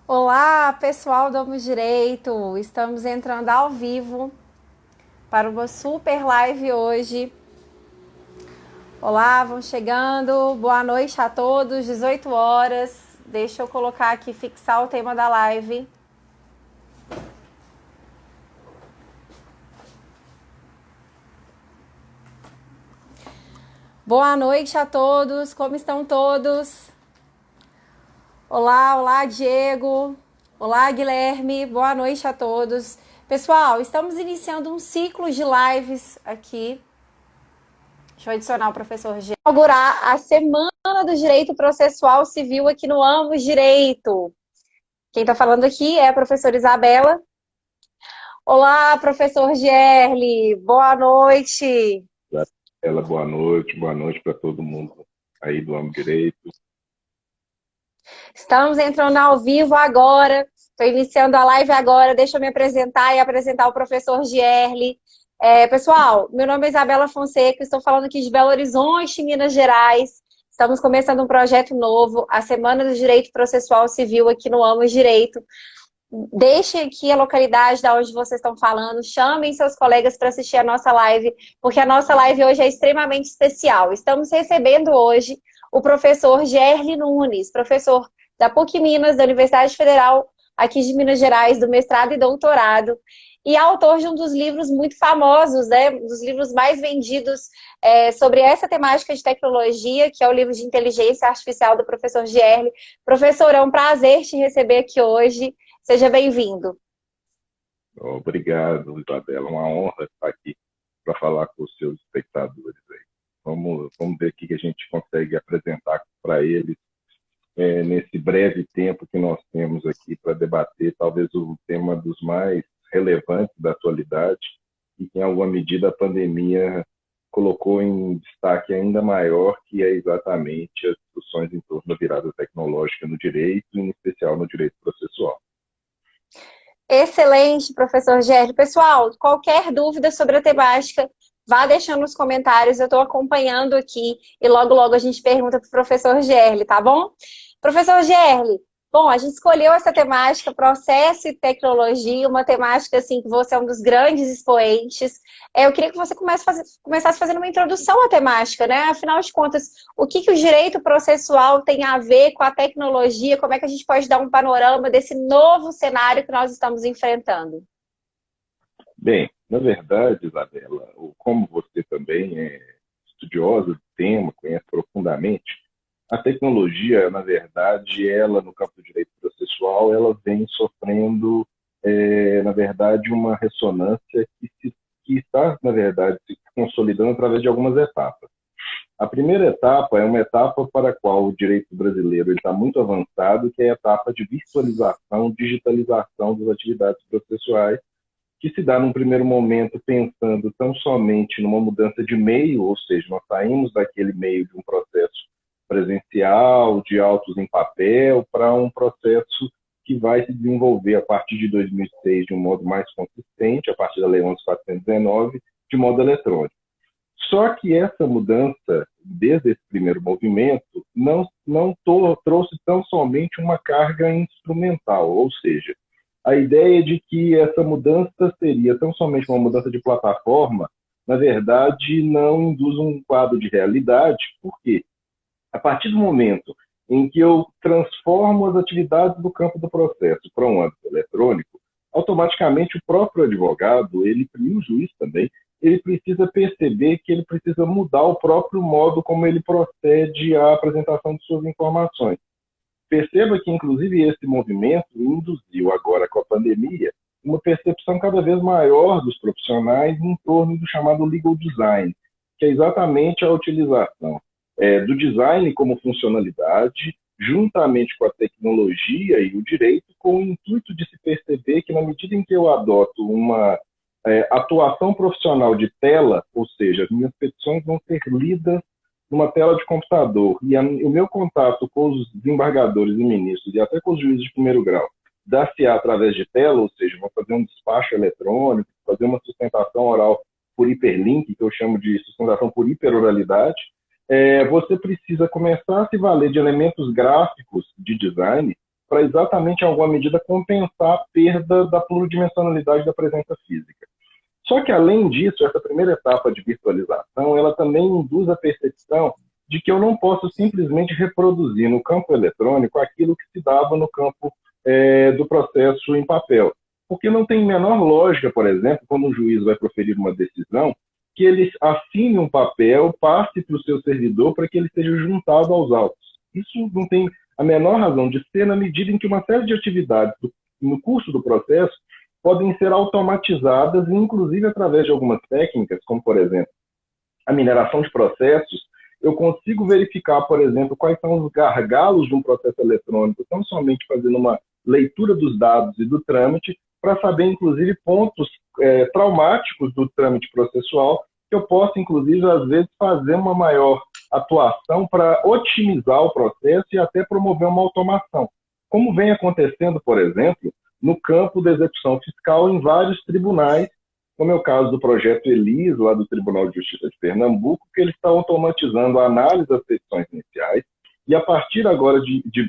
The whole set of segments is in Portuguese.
Olá, pessoal do Amo Direito! Estamos entrando ao vivo para uma super live hoje. Olá, vão chegando. Boa noite a todos. 18 horas. Deixa eu colocar aqui, fixar o tema da live. Boa noite a todos. Como estão todos? Olá, olá, Diego. Olá, Guilherme. Boa noite a todos. Pessoal, estamos iniciando um ciclo de lives aqui. Deixa eu adicionar o professor G. Inaugurar a Semana do Direito Processual Civil aqui no Amos Direito. Quem está falando aqui é a professora Isabela. Olá, professor Gerli. Boa noite. Ela, boa noite para todo mundo aí do Amo Direito. Estamos entrando ao vivo agora. Estou iniciando a live agora. Deixa eu me apresentar e apresentar o professor Gerli. Pessoal, meu nome é Isabela Fonseca, estou falando aqui de Belo Horizonte, Minas Gerais. Estamos começando um projeto novo, a Semana do Direito Processual Civil aqui no Amos Direito. Deixem aqui a localidade da onde vocês estão falando, chamem seus colegas para assistir a nossa live, porque a nossa live hoje é extremamente especial. Estamos recebendo hoje o professor Gerli Nunes, professor da PUC Minas, da Universidade Federal aqui de Minas Gerais, do mestrado e doutorado, e autor de um dos livros muito famosos, né, um dos livros mais vendidos sobre essa temática de tecnologia, que é o livro de Inteligência Artificial do professor Gerli. Professor, é um prazer te receber aqui hoje. Seja bem-vindo. Obrigado, Isabela. Uma honra estar aqui para falar com os seus espectadores aí. Vamos ver o que a gente consegue apresentar para eles nesse breve tempo que nós temos aqui para debater talvez o tema dos mais relevantes da atualidade e que, em alguma medida, a pandemia colocou em destaque ainda maior, que é exatamente as discussões em torno da virada tecnológica no direito, em especial no direito processual. Excelente, professor Gerli. Pessoal, qualquer dúvida sobre a temática, vá deixando nos comentários. Eu estou acompanhando aqui e logo, logo a gente pergunta para o professor Gerli, tá bom? Professor Gerli, bom, a gente escolheu essa temática, processo e tecnologia, uma temática assim que você é um dos grandes expoentes. Eu queria que você começasse fazendo uma introdução à temática, né? Afinal de contas, o que o direito processual tem a ver com a tecnologia? Como é que a gente pode dar um panorama desse novo cenário que nós estamos enfrentando? Bem, na verdade, Isabela, como você também é estudiosa do tema, conhece profundamente, a tecnologia, na verdade, ela, no campo do direito processual, ela vem sofrendo, na verdade, uma ressonância que está, na verdade, se consolidando através de algumas etapas. A primeira etapa é uma etapa para a qual o direito brasileiro está muito avançado, que é a etapa de virtualização, digitalização das atividades processuais, que se dá num primeiro momento pensando tão somente numa mudança de meio, ou seja, nós saímos daquele meio de um processo presencial, de autos em papel, para um processo que vai se desenvolver a partir de 2006 de um modo mais consistente, a partir da Lei 11.419, de modo eletrônico. Só que essa mudança, desde esse primeiro movimento, não trouxe tão somente uma carga instrumental, ou seja, a ideia de que essa mudança seria tão somente uma mudança de plataforma, na verdade, não induz um quadro de realidade, porque a partir do momento em que eu transformo as atividades do campo do processo para um âmbito eletrônico, automaticamente o próprio advogado, e o juiz também, ele precisa perceber que ele precisa mudar o próprio modo como ele procede à apresentação de suas informações. Perceba que, inclusive, esse movimento induziu agora com a pandemia uma percepção cada vez maior dos profissionais em torno do chamado legal design, que é exatamente a utilização do design como funcionalidade, juntamente com a tecnologia e o direito, com o intuito de se perceber que, na medida em que eu adoto uma atuação profissional de tela, ou seja, as minhas petições vão ser lidas numa tela de computador, e o meu contato com os desembargadores e ministros, e até com os juízes de primeiro grau, dar-se-á através de tela, ou seja, vou fazer um despacho eletrônico, fazer uma sustentação oral por hiperlink, que eu chamo de sustentação por hiperoralidade, você precisa começar a se valer de elementos gráficos de design para exatamente, em alguma medida, compensar a perda da pluridimensionalidade da presença física. Só que, além disso, essa primeira etapa de virtualização, ela também induz a percepção de que eu não posso simplesmente reproduzir no campo eletrônico aquilo que se dava no campo do processo em papel. Porque não tem menor lógica, por exemplo, quando um juiz vai proferir uma decisão, que ele assine um papel, passe para o seu servidor para que ele seja juntado aos autos. Isso não tem a menor razão de ser, na medida em que uma série de atividades no curso do processo podem ser automatizadas, inclusive através de algumas técnicas, como, por exemplo, a mineração de processos. Eu consigo verificar, por exemplo, quais são os gargalos de um processo eletrônico, não somente fazendo uma leitura dos dados e do trâmite, para saber, inclusive, pontos traumáticos do trâmite processual, que eu possa, inclusive, às vezes, fazer uma maior atuação para otimizar o processo e até promover uma automação. Como vem acontecendo, por exemplo, no campo da execução fiscal em vários tribunais, como é o caso do projeto ELIS, lá do Tribunal de Justiça de Pernambuco, que eles estão automatizando a análise das petições iniciais e, a partir agora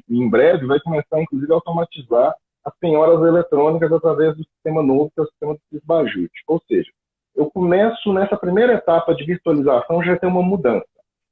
em breve, vai começar, inclusive, a automatizar as penhoras eletrônicas através do sistema novo, que é o sistema do Sisbajut. Ou seja, eu começo nessa primeira etapa de virtualização, já tem uma mudança.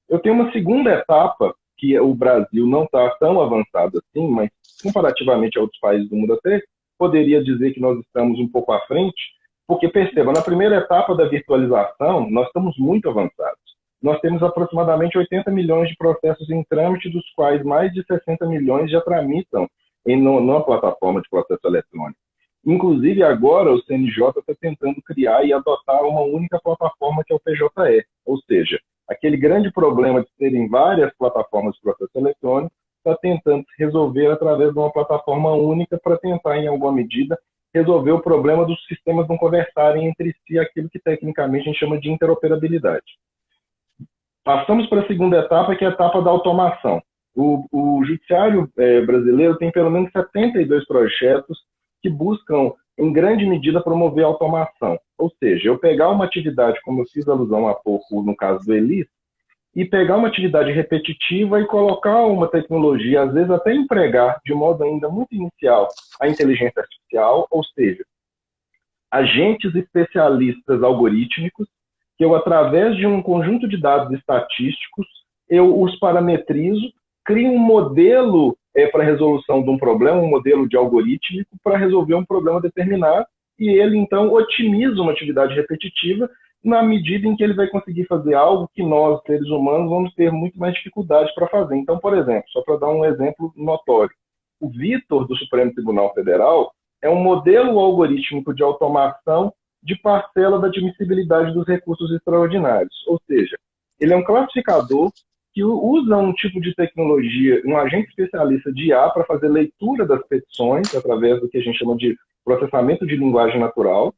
Eu tenho uma segunda etapa, que o Brasil não está tão avançado assim, mas comparativamente a outros países do mundo até poderia dizer que nós estamos um pouco à frente, porque, perceba, na primeira etapa da virtualização, nós estamos muito avançados. Nós temos aproximadamente 80 milhões de processos em trâmite, dos quais mais de 60 milhões já tramitam numa plataforma de processo eletrônico. Inclusive, agora o CNJ está tentando criar e adotar uma única plataforma, que é o PJE. Ou seja, aquele grande problema de terem várias plataformas de processo eletrônico está tentando se resolver através de uma plataforma única para tentar, em alguma medida, resolver o problema dos sistemas não conversarem entre si, aquilo que tecnicamente a gente chama de interoperabilidade. Passamos para a segunda etapa, que é a etapa da automação. O judiciário brasileiro tem pelo menos 72 projetos que buscam, em grande medida, promover a automação. Ou seja, eu pegar uma atividade, como eu fiz alusão há pouco no caso do ELIS, e pegar uma atividade repetitiva e colocar uma tecnologia, às vezes até empregar de modo ainda muito inicial a inteligência artificial, ou seja, agentes especialistas algorítmicos, que eu, através de um conjunto de dados estatísticos, eu os parametrizo, crio um modelo para a resolução de um problema, um modelo de algorítmico para resolver um problema determinado, e ele, então, otimiza uma atividade repetitiva na medida em que ele vai conseguir fazer algo que nós, seres humanos, vamos ter muito mais dificuldade para fazer. Então, por exemplo, só para dar um exemplo notório, o Vitor, do Supremo Tribunal Federal, é um modelo algorítmico de automação de parcela da admissibilidade dos recursos extraordinários. Ou seja, ele é um classificador que usa um tipo de tecnologia, um agente especialista de IA para fazer leitura das petições, através do que a gente chama de processamento de linguagem natural.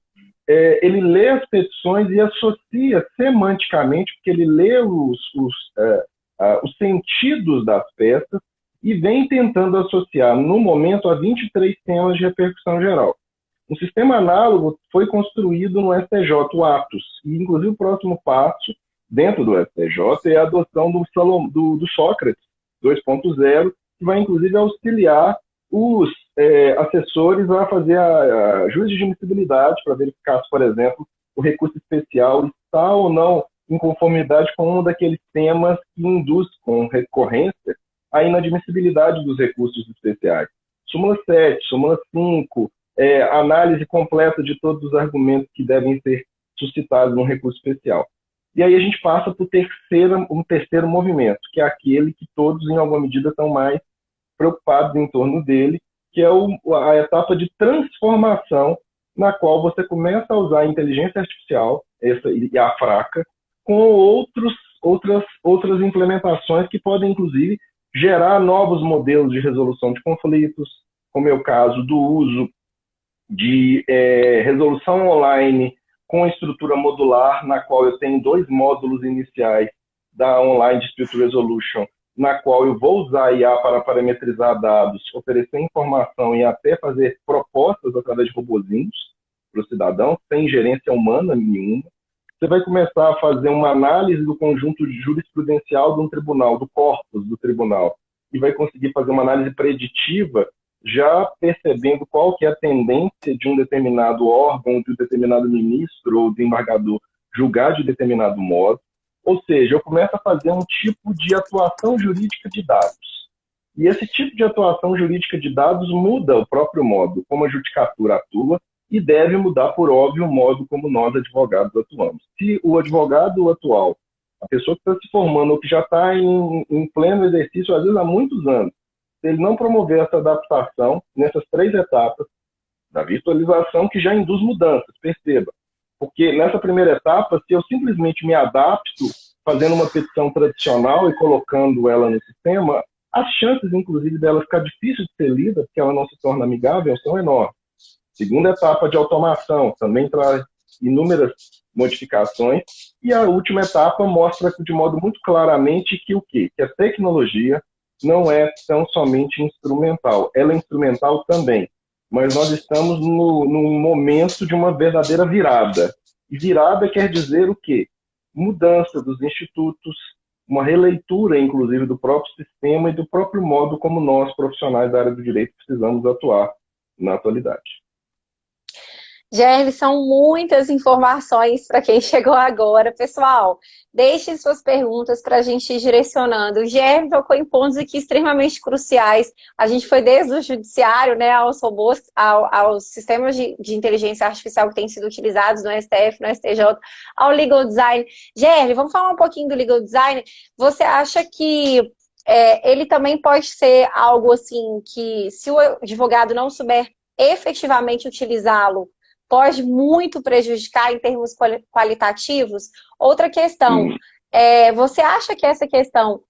Ele lê as petições e associa semanticamente, porque ele lê os sentidos das peças e vem tentando associar, no momento, a 23 temas de repercussão geral. Um sistema análogo foi construído no STJ, o Atos, e, inclusive, o próximo passo, dentro do STJ, é a adoção do Sócrates 2.0, que vai, inclusive, auxiliar os assessores a fazer a juízo de admissibilidade para verificar se, por exemplo, o recurso especial está ou não em conformidade com um daqueles temas que induz com recorrência a inadmissibilidade dos recursos especiais. Súmula 7, súmula 5, análise completa de todos os argumentos que devem ser suscitados num recurso especial. E aí a gente passa para um terceiro movimento, que é aquele que todos, em alguma medida, estão mais preocupados em torno dele, que é a etapa de transformação, na qual você começa a usar a inteligência artificial, essa e a fraca, com outras implementações que podem, inclusive, gerar novos modelos de resolução de conflitos, como é o caso do uso de resolução online com estrutura modular, na qual eu tenho 2 módulos iniciais da Online Dispute Resolution, na qual eu vou usar a IA para parametrizar dados, oferecer informação e até fazer propostas através de robozinhos para o cidadão, sem gerência humana nenhuma. Você vai começar a fazer uma análise do conjunto jurisprudencial de um tribunal, do corpus do tribunal, e vai conseguir fazer uma análise preditiva já percebendo qual que é a tendência de um determinado órgão, de um determinado ministro ou desembargador julgar de determinado modo. Ou seja, eu começo a fazer um tipo de atuação jurídica de dados. E esse tipo de atuação jurídica de dados muda o próprio modo como a judicatura atua e deve mudar, por óbvio, o modo como nós, advogados, atuamos. Se o advogado atual, a pessoa que está se formando ou que já está em pleno exercício, às vezes há muitos anos, se ele não promover essa adaptação nessas 3 etapas da virtualização, que já induz mudanças, perceba. Porque nessa primeira etapa, se eu simplesmente me adapto fazendo uma petição tradicional e colocando ela no sistema, as chances, inclusive, dela ficar difícil de ser lida, porque ela não se torna amigável, são enormes. Segunda etapa de automação, também traz inúmeras modificações. E a última etapa mostra de modo muito claramente que o quê? Que a tecnologia não é tão somente instrumental. Ela é instrumental também. Mas nós estamos num momento de uma verdadeira virada. E virada quer dizer o quê? Mudança dos institutos, uma releitura, inclusive, do próprio sistema e do próprio modo como nós, profissionais da área do direito, precisamos atuar na atualidade. Gerli, são muitas informações para quem chegou agora. Pessoal, deixem suas perguntas para a gente ir direcionando. O Gerli tocou em pontos aqui extremamente cruciais. A gente foi desde o judiciário, né, aos robôs, aos sistemas de inteligência artificial que têm sido utilizados no STF, no STJ, ao legal design. Gerli, vamos falar um pouquinho do legal design. Você acha que ele também pode ser algo assim que, se o advogado não souber efetivamente utilizá-lo, pode muito prejudicar em termos qualitativos? Outra questão, você acha que essa questão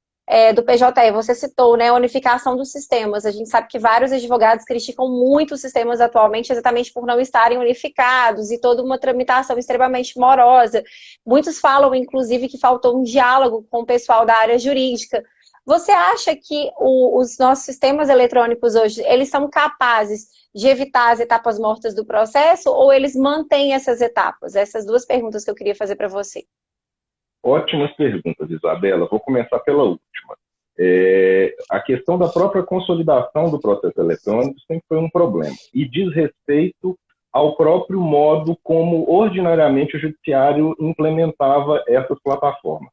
do PJE, você citou, né, a unificação dos sistemas, a gente sabe que vários advogados criticam muito os sistemas atualmente exatamente por não estarem unificados e toda uma tramitação extremamente morosa. Muitos falam, inclusive, que faltou um diálogo com o pessoal da área jurídica. Você acha que os nossos sistemas eletrônicos hoje, eles são capazes de evitar as etapas mortas do processo ou eles mantêm essas etapas? Essas 2 perguntas que eu queria fazer para você. Ótimas perguntas, Isabela. Vou começar pela última. A questão da própria consolidação do processo eletrônico sempre foi um problema e diz respeito ao próprio modo como ordinariamente o judiciário implementava essas plataformas.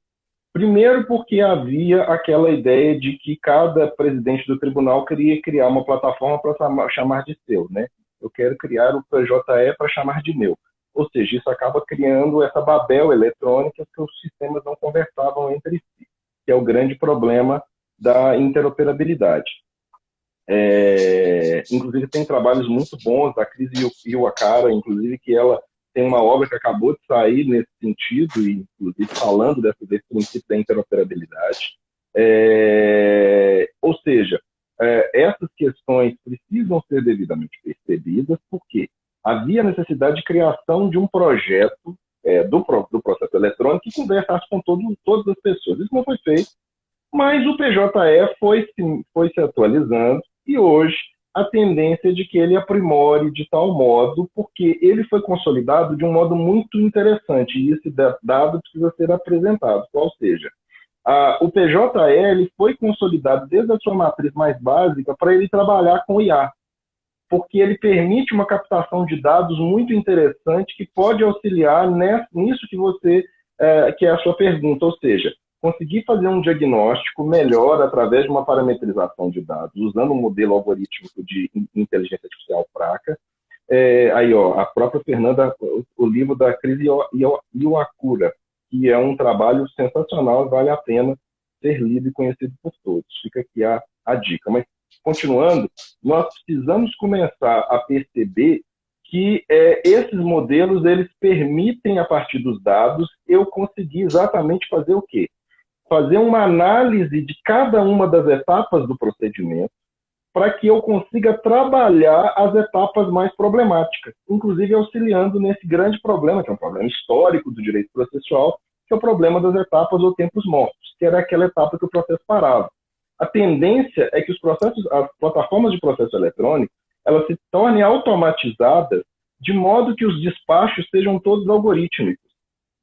Primeiro porque havia aquela ideia de que cada presidente do tribunal queria criar uma plataforma para chamar de seu, né? Eu quero criar o PJE para chamar de meu. Ou seja, isso acaba criando essa babel eletrônica que os sistemas não conversavam entre si, que é o grande problema da interoperabilidade. Inclusive tem trabalhos muito bons da Cris Iwakara, inclusive, que ela tem uma obra que acabou de sair nesse sentido, e inclusive falando desse princípio da interoperabilidade. Ou seja, essas questões precisam ser devidamente percebidas, porque havia necessidade de criação de um projeto do processo eletrônico que conversasse com todas as pessoas. Isso não foi feito, mas o PJE foi se atualizando e hoje a tendência é de que ele aprimore de tal modo, porque ele foi consolidado de um modo muito interessante, e esse dado precisa ser apresentado. Ou seja, o PJE ele foi consolidado desde a sua matriz mais básica para ele trabalhar com IA, porque ele permite uma captação de dados muito interessante que pode auxiliar nisso que é a sua pergunta, ou seja, conseguir fazer um diagnóstico melhor através de uma parametrização de dados, usando um modelo algorítmico de inteligência artificial fraca. A própria Fernanda, o livro da Cris Iwakura, que é um trabalho sensacional, vale a pena ser lido e conhecido por todos. Fica aqui a dica. Mas, continuando, nós precisamos começar a perceber que esses modelos, eles permitem, a partir dos dados, eu conseguir exatamente fazer o quê? Fazer uma análise de cada uma das etapas do procedimento para que eu consiga trabalhar as etapas mais problemáticas, inclusive auxiliando nesse grande problema, que é um problema histórico do direito processual, que é o problema das etapas ou tempos mortos, que era aquela etapa que o processo parava. A tendência é que as plataformas de processo eletrônico, elas se tornem automatizadas de modo que os despachos sejam todos algorítmicos.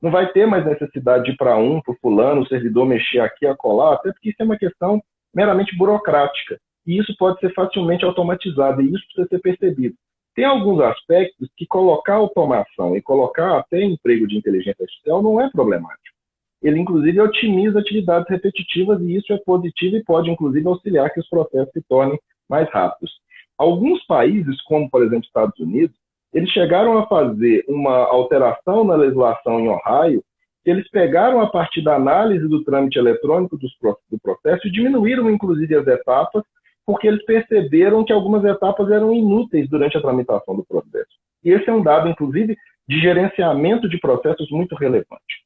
Não vai ter mais necessidade de ir para o fulano, o servidor mexer aqui, acolá, até porque isso é uma questão meramente burocrática. e isso pode ser facilmente automatizado, e isso precisa ser percebido. Tem alguns aspectos que colocar automação e colocar até emprego de inteligência artificial não é problemático. Ele, inclusive, otimiza atividades repetitivas e isso é positivo e pode, inclusive, auxiliar que os processos se tornem mais rápidos. Alguns países, como, por exemplo, Estados Unidos, eles chegaram a fazer uma alteração na legislação em Ohio, que eles pegaram a partir da análise do trâmite eletrônico do processo e diminuíram, inclusive, as etapas, porque eles perceberam que algumas etapas eram inúteis durante a tramitação do processo. E esse é um dado, inclusive, de gerenciamento de processos muito relevante.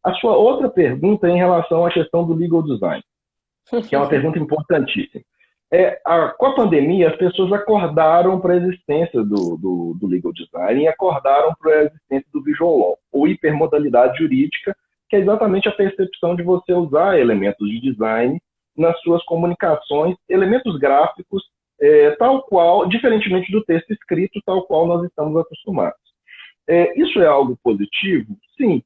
A sua outra pergunta é em relação à questão do legal design, que é uma pergunta importantíssima. Com a pandemia, as pessoas acordaram para a existência do legal design e acordaram para a existência do visual law, ou hipermodalidade jurídica, que é exatamente a percepção de você usar elementos de design nas suas comunicações, elementos gráficos, tal qual, diferentemente do texto escrito, tal qual nós estamos acostumados. Isso é algo positivo? Sim.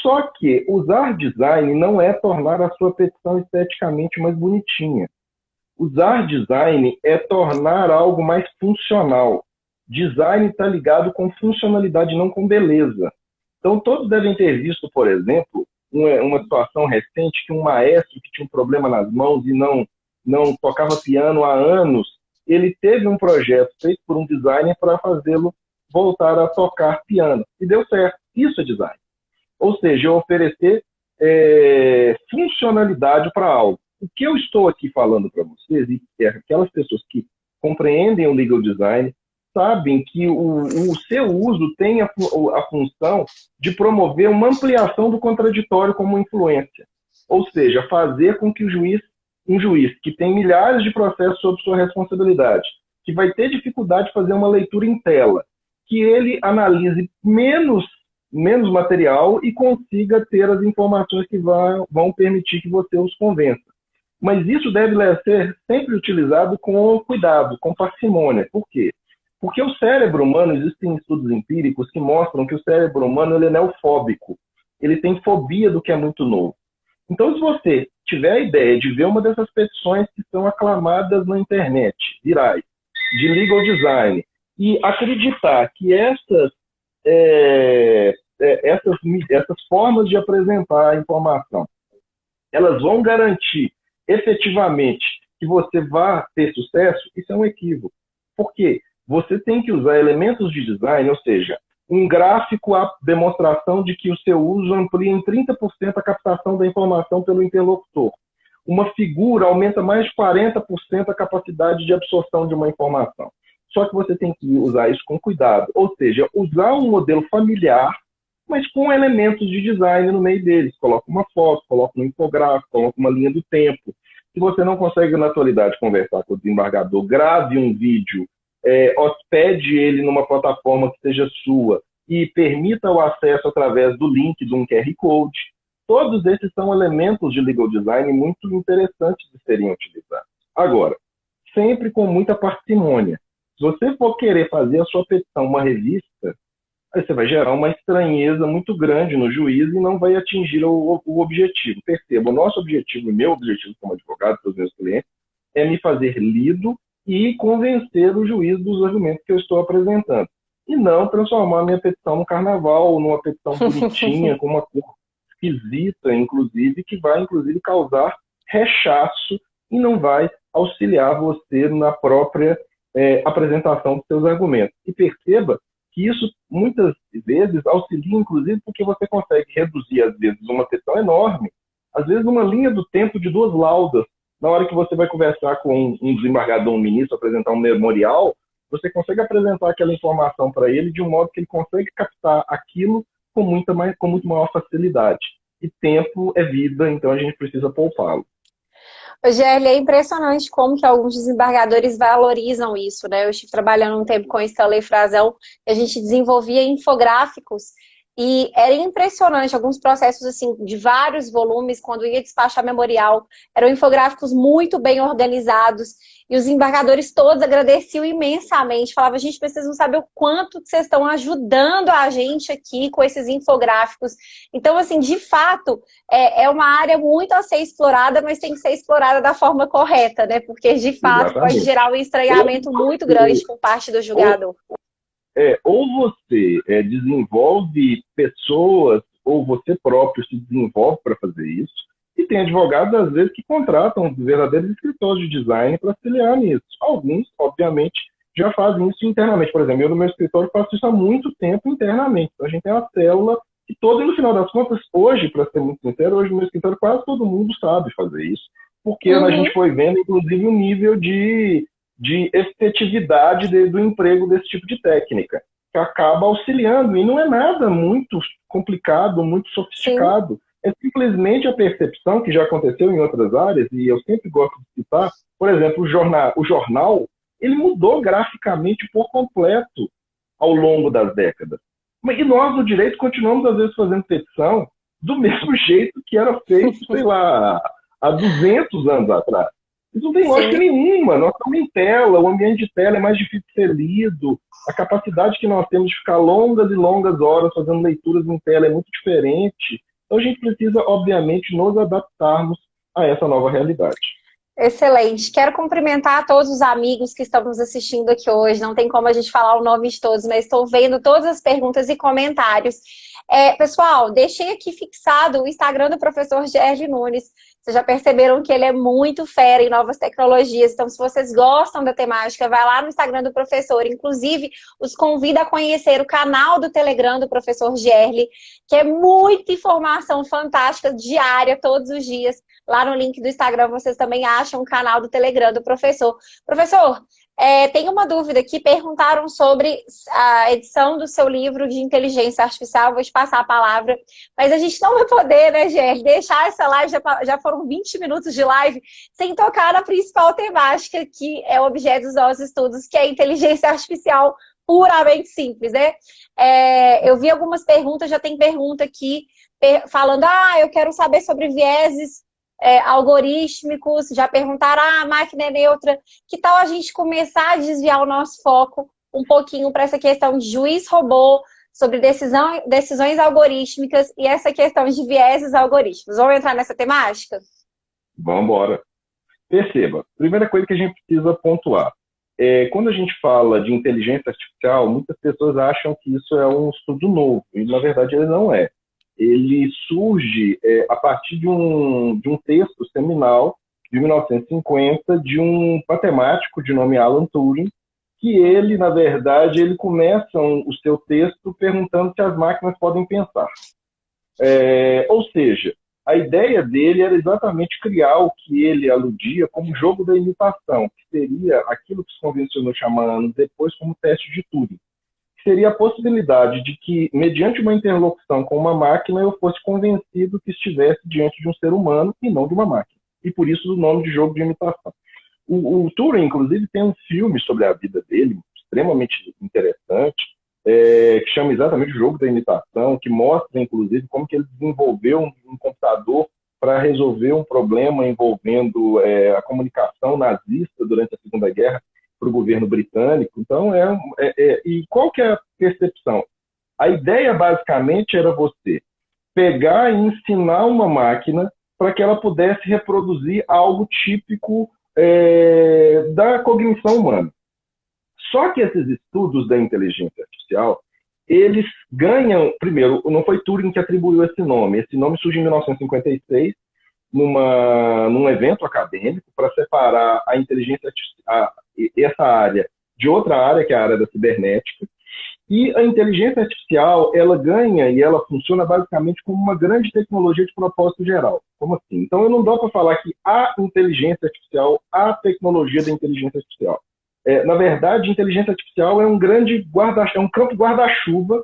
Só que usar design não é tornar a sua petição esteticamente mais bonitinha. Usar design é tornar algo mais funcional. Design está ligado com funcionalidade, não com beleza. Então, todos devem ter visto, por exemplo, uma situação recente que um maestro que tinha um problema nas mãos e não tocava piano há anos, ele teve um projeto feito por um designer para fazê-lo voltar a tocar piano. E deu certo. Isso é design. Ou seja, oferecer funcionalidade para algo. O que eu estou aqui falando para vocês, e aquelas pessoas que compreendem o legal design, sabem que o seu uso tem a função de promover uma ampliação do contraditório como influência. Ou seja, fazer com que um juiz que tem milhares de processos sob sua responsabilidade, que vai ter dificuldade de fazer uma leitura em tela, que ele analise menos material e consiga ter as informações que vão permitir que você os convença. Mas isso deve ser sempre utilizado com cuidado, com parcimônia. Por quê? Porque o cérebro humano, existem estudos empíricos que mostram que o cérebro humano ele é neofóbico. Ele tem fobia do que é muito novo. Então, se você tiver a ideia de ver uma dessas petições que são aclamadas na internet, virais, de legal design, e acreditar que essas formas de apresentar a informação, elas vão garantir efetivamente que você vá ter sucesso, isso é um equívoco. Por quê? Você tem que usar elementos de design, ou seja, um gráfico a demonstração de que o seu uso amplia em 30% a captação da informação pelo interlocutor. Uma figura aumenta mais de 40% a capacidade de absorção de uma informação. Só que você tem que usar isso com cuidado, ou seja, usar um modelo familiar, mas com elementos de design no meio deles. Coloca uma foto, coloca um infográfico, coloca uma linha do tempo. Se você não consegue, na atualidade, conversar com o desembargador, grave um vídeo, hospede ele numa plataforma que seja sua e permita o acesso através do link de um QR Code. Todos esses são elementos de legal design muito interessantes de serem utilizados. Agora, sempre com muita parcimônia. Se você for querer fazer a sua petição uma revista, aí você vai gerar uma estranheza muito grande no juiz e não vai atingir o objetivo. Perceba, o nosso objetivo, o meu objetivo como advogado para os meus clientes, é me fazer lido e convencer o juiz dos argumentos que eu estou apresentando. E não transformar a minha petição no carnaval, ou numa petição bonitinha, com uma cor esquisita, inclusive, que vai, inclusive, causar rechaço e não vai auxiliar você na própria apresentação dos seus argumentos. E perceba que isso, muitas vezes, auxilia, inclusive, porque você consegue reduzir, às vezes, uma petição enorme, às vezes, uma linha do tempo de 2 laudas. Na hora que você vai conversar com um desembargador, um ministro, apresentar um memorial, você consegue apresentar aquela informação para ele de um modo que ele consegue captar aquilo com muito maior facilidade. E tempo é vida, então a gente precisa poupá-lo. Gerli, é impressionante como que alguns desembargadores valorizam isso, né? Eu estive trabalhando um tempo com a Stanley Frazão e a gente desenvolvia infográficos E era impressionante, alguns processos assim de vários volumes, quando ia despachar memorial, eram infográficos muito bem organizados, e os embargadores todos agradeciam imensamente, falavam, gente, vocês não sabem o quanto que vocês estão ajudando a gente aqui com esses infográficos. Então, assim, de fato, é uma área muito a ser explorada, mas tem que ser explorada da forma correta, né? Porque, de fato, pode Exatamente. gerar um estranhamento muito grande por parte do Ou, julgador. ou você desenvolve pessoas, ou você próprio se desenvolve para fazer isso, e tem advogados, às vezes, que contratam verdadeiros escritórios de design para auxiliar nisso. Alguns, obviamente, já fazem isso internamente. Por exemplo, eu no meu escritório faço isso há muito tempo internamente. Então, a gente tem uma célula que todo, e no final das contas, hoje, para ser muito sincero, hoje no meu escritório quase todo mundo sabe fazer isso, porque a Uhum, gente foi vendo, inclusive, o nível de efetividade do emprego desse tipo de técnica, que acaba auxiliando, e não é nada muito complicado, muito sim, sofisticado, é simplesmente a percepção que já aconteceu em outras áreas, e eu sempre gosto de citar, por exemplo, o jornal ele mudou graficamente por completo ao longo das décadas. E nós, no direito, continuamos, às vezes, fazendo petição do mesmo jeito que era feito, sei lá, há 200 anos atrás. Isso não tem lógica sim. nenhuma. Nós estamos em tela, o ambiente de tela é mais difícil de ser lido, a capacidade que nós temos de ficar longas e longas horas fazendo leituras em tela é muito diferente. Então a gente precisa, obviamente, nos adaptarmos a essa nova realidade. Excelente. Quero cumprimentar todos os amigos que estão nos assistindo aqui hoje. Não tem como a gente falar o nome de todos, mas estou vendo todas as perguntas e comentários. Pessoal, deixei aqui fixado o Instagram do professor Gerli Nunes. Vocês já perceberam que ele é muito fera em novas tecnologias. Então, se vocês gostam da temática, vai lá no Instagram do professor. Inclusive, os convido a conhecer o canal do Telegram do professor Gerli, que é muita informação fantástica diária, todos os dias. Lá no link do Instagram vocês também acham o canal do Telegram do professor. Professor, tem uma dúvida aqui, perguntaram sobre a edição do seu livro de inteligência artificial, vou te passar a palavra, mas a gente não vai poder, né, Gê, deixar essa live, já foram 20 minutos de live, sem tocar na principal temática, que é o objeto dos nossos estudos, que é a inteligência artificial puramente simples, né? Eu vi algumas perguntas, já tem pergunta aqui, falando, eu quero saber sobre vieses algorítmicos, já perguntaram, a máquina é neutra, que tal a gente começar a desviar o nosso foco um pouquinho para essa questão de juiz-robô, sobre decisões algorítmicas e essa questão de vieses algorítmicos. Vamos entrar nessa temática? Vamos embora. Perceba, primeira coisa que a gente precisa pontuar. Quando a gente fala de inteligência artificial, muitas pessoas acham que isso é um estudo novo, e na verdade ele não é. Ele surge a partir de um texto seminal de 1950 de um matemático de nome Alan Turing, que ele, na verdade, ele começa o seu texto perguntando se as máquinas podem pensar. Ou seja, a ideia dele era exatamente criar o que ele aludia como jogo da imitação, que seria aquilo que se convencionou chamar anos depois como teste de Turing. Seria a possibilidade de que, mediante uma interlocução com uma máquina, eu fosse convencido que estivesse diante de um ser humano e não de uma máquina. E por isso o nome de jogo de imitação. O Turing, inclusive, tem um filme sobre a vida dele, extremamente interessante, que chama exatamente o jogo da imitação, que mostra, inclusive, como que ele desenvolveu um computador para resolver um problema envolvendo a comunicação nazista durante a Segunda Guerra para o governo britânico. Então, e qual que é a percepção? A ideia, basicamente, era você pegar e ensinar uma máquina para que ela pudesse reproduzir algo típico da cognição humana. Só que esses estudos da inteligência artificial, eles ganham, primeiro, não foi Turing que atribuiu esse nome surge em 1956, num evento acadêmico, para separar a inteligência artificial, essa área de outra área, que é a área da cibernética. E a inteligência artificial, ela ganha e ela funciona basicamente como uma grande tecnologia de propósito geral. Como assim? Então, eu não dou para falar que a inteligência artificial, a tecnologia da inteligência artificial. Na verdade, a inteligência artificial é um campo guarda-chuva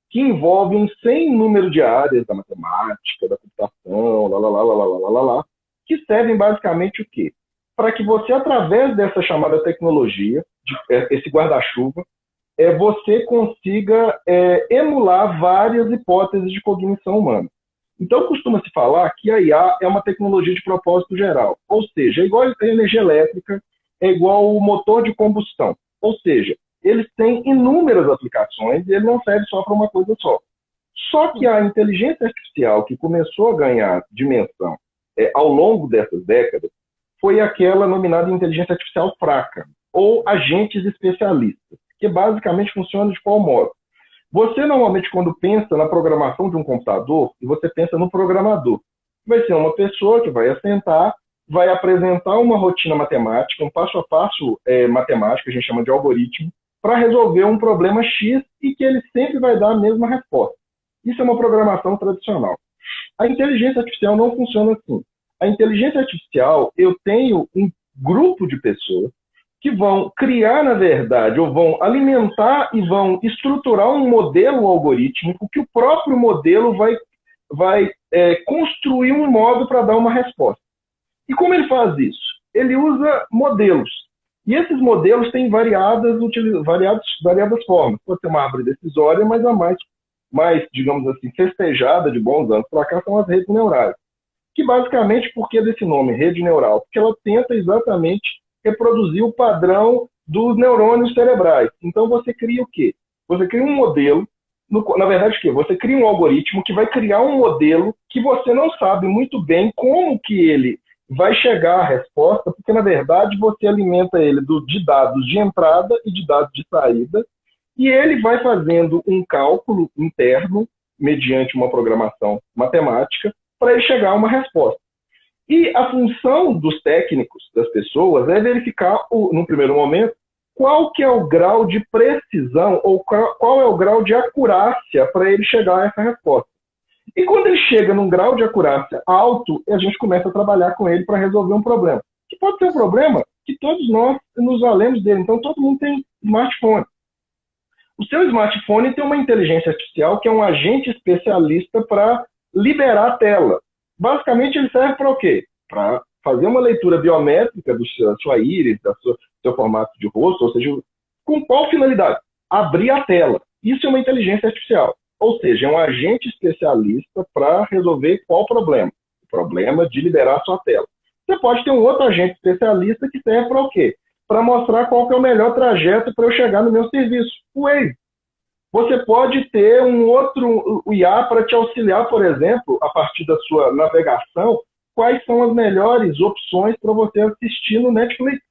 que envolve um sem número de áreas da matemática, da computação, que servem basicamente o quê? Para que você, através dessa chamada tecnologia, esse guarda-chuva, você consiga emular várias hipóteses de cognição humana. Então, costuma-se falar que a IA é uma tecnologia de propósito geral, ou seja, é igual a energia elétrica, é igual o motor de combustão, ou seja, eles têm inúmeras aplicações e ele não serve só para uma coisa só. Só que a inteligência artificial que começou a ganhar dimensão ao longo dessas décadas foi aquela nominada inteligência artificial fraca, ou agentes especialistas, que basicamente funciona de qual modo? Você normalmente, quando pensa na programação de um computador, e você pensa no programador, vai ser uma pessoa que vai assentar, vai apresentar uma rotina matemática, um passo a passo matemático, a gente chama de algoritmo, para resolver um problema X e que ele sempre vai dar a mesma resposta. Isso é uma programação tradicional. A inteligência artificial não funciona assim. A inteligência artificial, eu tenho um grupo de pessoas que vão criar, na verdade, ou vão alimentar e vão estruturar um modelo algorítmico que o próprio modelo vai construir um modo para dar uma resposta. E como ele faz isso? Ele usa modelos. E esses modelos têm variadas formas. Pode ser uma árvore decisória, mas a mais, digamos assim, festejada de bons anos para cá são as redes neurais. Que basicamente, por que desse nome, rede neural? Porque ela tenta exatamente reproduzir o padrão dos neurônios cerebrais. Então você cria o quê? Você cria um modelo, na verdade o quê? Você cria um algoritmo que vai criar um modelo que você não sabe muito bem como que ele vai chegar à resposta, porque na verdade você alimenta ele de dados de entrada e de dados de saída, e ele vai fazendo um cálculo interno, mediante uma programação matemática, para ele chegar a uma resposta. E a função dos técnicos, das pessoas, é verificar, no primeiro momento, qual que é o grau de precisão ou qual é o grau de acurácia para ele chegar a essa resposta. E quando ele chega num grau de acurácia alto, a gente começa a trabalhar com ele para resolver um problema. Que pode ser um problema que todos nós nos valemos dele. Então, todo mundo tem smartphone. O seu smartphone tem uma inteligência artificial que é um agente especialista para liberar a tela. Basicamente, ele serve para o quê? Para fazer uma leitura biométrica da sua íris, do seu formato de rosto, ou seja, com qual finalidade? Abrir a tela. Isso é uma inteligência artificial. Ou seja, é um agente especialista para resolver qual problema? O problema de liberar a sua tela. Você pode ter um outro agente especialista que serve para o quê? Para mostrar qual que é o melhor trajeto para eu chegar no meu serviço. O Waze. Você pode ter um outro IA para te auxiliar, por exemplo, a partir da sua navegação, quais são as melhores opções para você assistir no Netflix.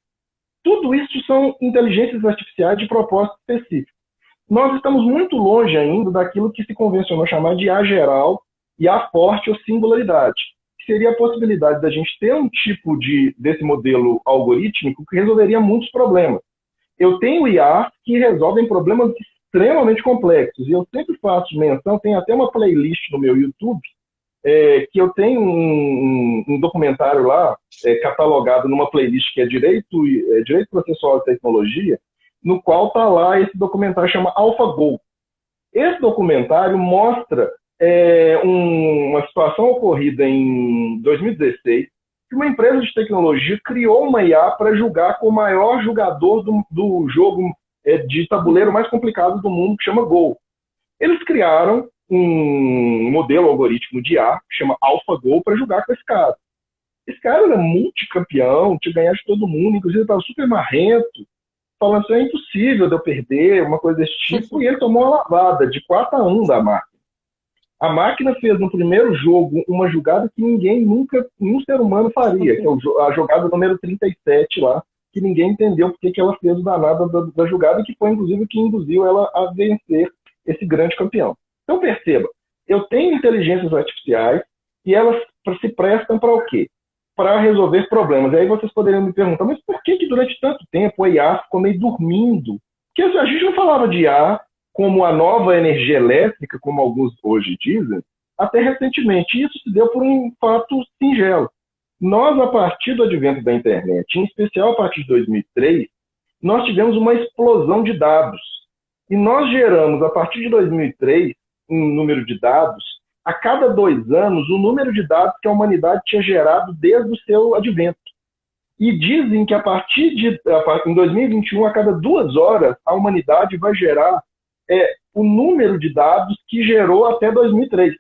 Tudo isso são inteligências artificiais de propósito específico. Nós estamos muito longe ainda daquilo que se convencionou chamar de IA geral, IA forte ou singularidade, que seria a possibilidade da gente ter um tipo desse modelo algorítmico que resolveria muitos problemas. Eu tenho IA que resolvem problemas extremamente complexos, e eu sempre faço menção, tem até uma playlist no meu YouTube, que eu tenho um documentário lá, catalogado numa playlist que é Direito Processual e Tecnologia, no qual está lá esse documentário, chama AlphaGo. Esse documentário mostra uma situação ocorrida em 2016, que uma empresa de tecnologia criou uma IA para julgar com o maior jogador do jogo de tabuleiro mais complicado do mundo, que chama Go. Eles criaram um modelo algoritmo de IA, que chama AlphaGo, para jogar com esse cara. Esse cara era multicampeão, tinha ganhado de todo mundo, inclusive estava super marrento, falando assim, é impossível de eu perder, uma coisa desse tipo, e ele tomou uma lavada de 4-1 da máquina. A máquina fez no primeiro jogo uma jogada que nenhum ser humano faria, que é a jogada número 37 lá, que ninguém entendeu porque que ela fez o danado da jogada, que foi inclusive o que induziu ela a vencer esse grande campeão. Então perceba, eu tenho inteligências artificiais e elas se prestam para o quê? Para resolver problemas. E aí vocês poderiam me perguntar, mas por que durante tanto tempo a IA ficou meio dormindo? Porque a gente não falava de IA como a nova energia elétrica, como alguns hoje dizem, até recentemente. Isso se deu por um fato singelo. Nós, a partir do advento da internet, em especial a partir de 2003, nós tivemos uma explosão de dados. E nós geramos, a partir de 2003, um número de dados, a cada 2 anos, o número de dados que a humanidade tinha gerado desde o seu advento. E dizem que em 2021, a cada 2 horas, a humanidade vai gerar o número de dados que gerou até 2003.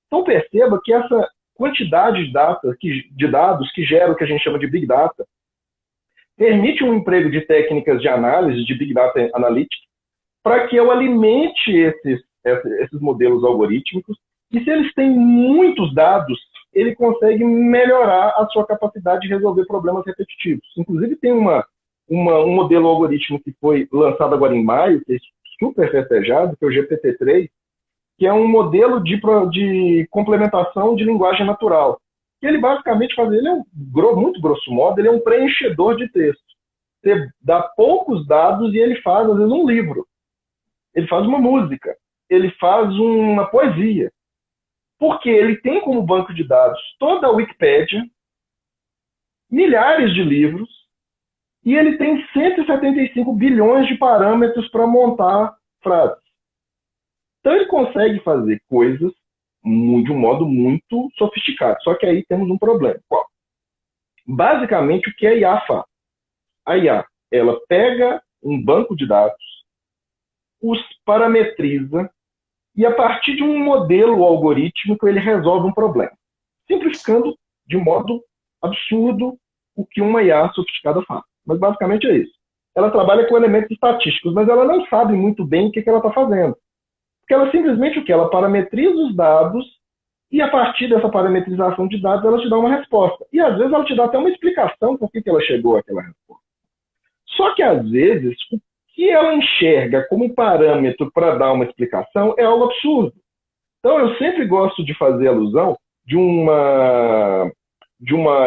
Então perceba que essa quantidade de dados que gera o que a gente chama de Big Data permite um emprego de técnicas de análise, de Big Data Analytics, para que eu alimente esses modelos algorítmicos, e se eles têm muitos dados, ele consegue melhorar a sua capacidade de resolver problemas repetitivos. Inclusive, tem um modelo algorítmico que foi lançado agora em maio, que é super festejado, que é o GPT-3, que é um modelo de complementação de linguagem natural. Que ele basicamente faz, ele é muito grosso modo, ele é um preenchedor de texto. Você dá poucos dados e ele faz, às vezes, um livro. Ele faz uma música. Ele faz uma poesia. Porque ele tem como banco de dados toda a Wikipédia, milhares de livros, e ele tem 175 bilhões de parâmetros para montar frases. Então ele consegue fazer coisas de um modo muito sofisticado. Só que aí temos um problema. Qual? Basicamente, o que a IA faz? A IA, ela pega um banco de dados, os parametriza, e a partir de um modelo algorítmico ele resolve um problema. Simplificando de modo absurdo o que uma IA sofisticada faz. Mas basicamente é isso. Ela trabalha com elementos estatísticos, mas ela não sabe muito bem o que ela está fazendo. Porque ela simplesmente o que? Ela parametriza os dados e a partir dessa parametrização de dados ela te dá uma resposta. E às vezes ela te dá até uma explicação por que ela chegou àquela resposta. Só que às vezes o que ela enxerga como parâmetro para dar uma explicação é algo absurdo. Então eu sempre gosto de fazer alusão de uma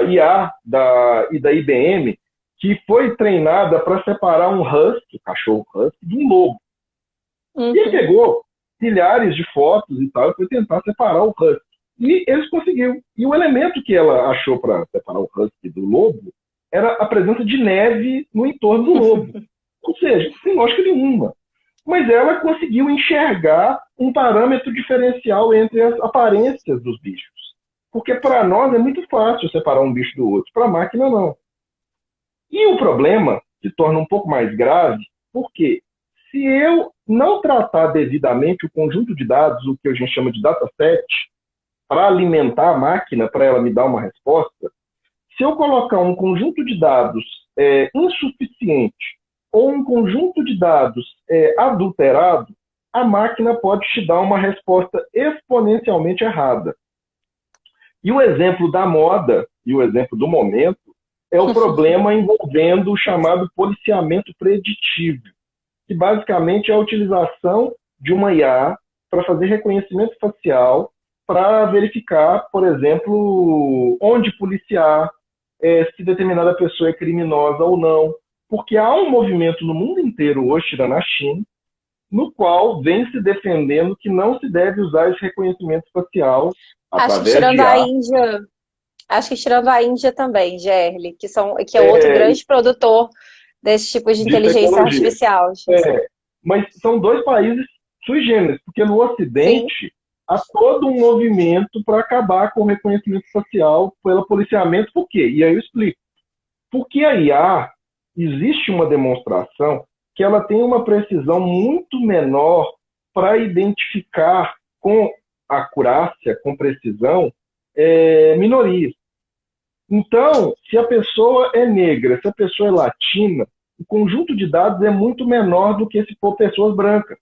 IA da IBM que foi treinada para separar um husky, cachorro husky, de um lobo. E ele pegou milhares de fotos e tal, e foi tentar separar o husky. E eles conseguiram. E o elemento que ela achou para separar o husky do lobo era a presença de neve no entorno do lobo. Ou seja, sem lógica nenhuma. Mas ela conseguiu enxergar um parâmetro diferencial entre as aparências dos bichos. Porque para nós é muito fácil separar um bicho do outro, para a máquina não. E o problema se torna um pouco mais grave, porque se eu não tratar devidamente o conjunto de dados, o que a gente chama de dataset, para alimentar a máquina, para ela me dar uma resposta, se eu colocar um conjunto de dados insuficiente ou um conjunto de dados adulterado, a máquina pode te dar uma resposta exponencialmente errada. E o exemplo da moda, e o exemplo do momento, é o problema envolvendo o chamado policiamento preditivo, que basicamente é a utilização de uma IA para fazer reconhecimento facial, para verificar, por exemplo, onde policiar, se determinada pessoa é criminosa ou não. Porque há um movimento no mundo inteiro, hoje, tirando a China, no qual vem se defendendo que não se deve usar esse reconhecimento facial Acho que tirando a Índia, acho que tirando a Índia também, Gerli, que é outro grande produtor desse tipo de inteligência artificial. Mas são dois países sui generis, porque no Ocidente há todo um movimento para acabar com o reconhecimento facial pelo policiamento. Por quê? E aí eu explico. Porque a IA, existe uma demonstração que ela tem uma precisão muito menor para identificar com acurácia, com precisão, minorias. Então, se a pessoa é negra, se a pessoa é latina, o conjunto de dados é muito menor do que se for pessoas brancas.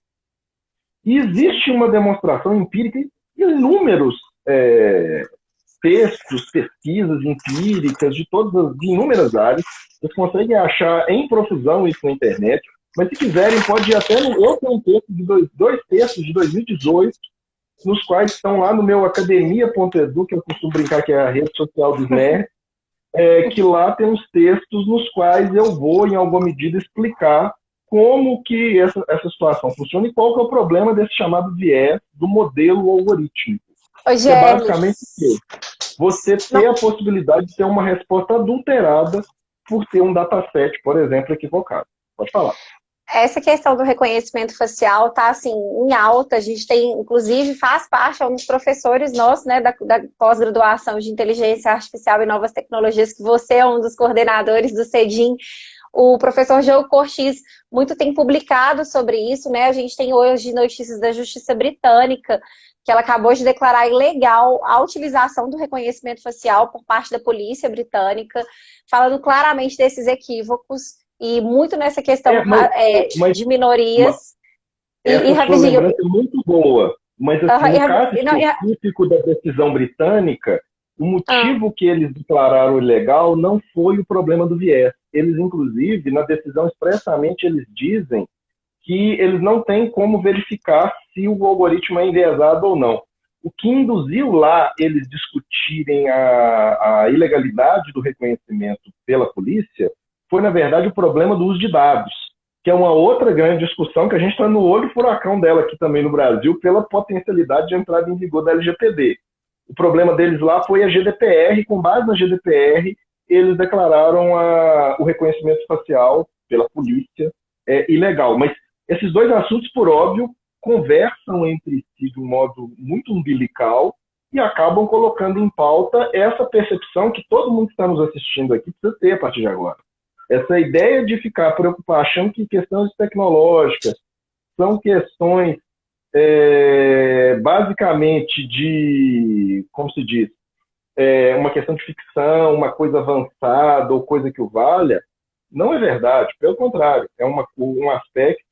E existe uma demonstração empírica em inúmeros textos, pesquisas empíricas de inúmeras áreas. Vocês conseguem achar em profusão isso na internet, mas se quiserem pode ir até eu tenho um texto de dois textos de 2018, nos quais estão lá no meu academia.edu, que eu costumo brincar que é a rede social dos nerds, que lá tem uns textos nos quais eu vou, em alguma medida, explicar como que essa situação funciona e qual que é o problema desse chamado viés do modelo algorítmico. Que é basicamente o quê? Você ter a possibilidade de ter uma resposta adulterada por ter um dataset, por exemplo, equivocado. Pode falar. essa questão do reconhecimento facial está assim, em alta. A gente tem, inclusive, faz parte, é um dos professores nossos, né, da pós-graduação de Inteligência Artificial e Novas Tecnologias, que você é um dos coordenadores do CEDIM. O professor Joe Cortes muito tem publicado sobre isso, né? A gente tem hoje notícias da Justiça Britânica, que ela acabou de declarar ilegal a utilização do reconhecimento facial por parte da polícia britânica, falando claramente desses equívocos e muito nessa questão Mas de minorias. essa sua Rapidinho. lembrança é muito boa, mas assim, no caso específico da decisão britânica, o motivo que eles declararam ilegal não foi o problema do viés. Eles, inclusive, na decisão expressamente, eles dizem que eles não têm como verificar se o algoritmo é enviesado ou não. O que induziu lá eles discutirem a ilegalidade do reconhecimento pela polícia foi, na verdade, o problema do uso de dados, que é uma outra grande discussão que a gente está no olho furacão dela aqui também no Brasil, pela potencialidade de entrada em vigor da LGPD. O problema deles lá foi a GDPR, com base na GDPR, eles declararam o reconhecimento facial pela polícia ilegal. Mas esses dois assuntos, por óbvio, conversam entre si de um modo muito umbilical e acabam colocando em pauta essa percepção que todo mundo que está nos assistindo aqui precisa ter a partir de agora. Essa ideia de ficar preocupado, achando que questões tecnológicas são questões basicamente de, como se diz, uma questão de ficção, uma coisa avançada ou coisa que o valha, não é verdade. Pelo contrário, é um aspecto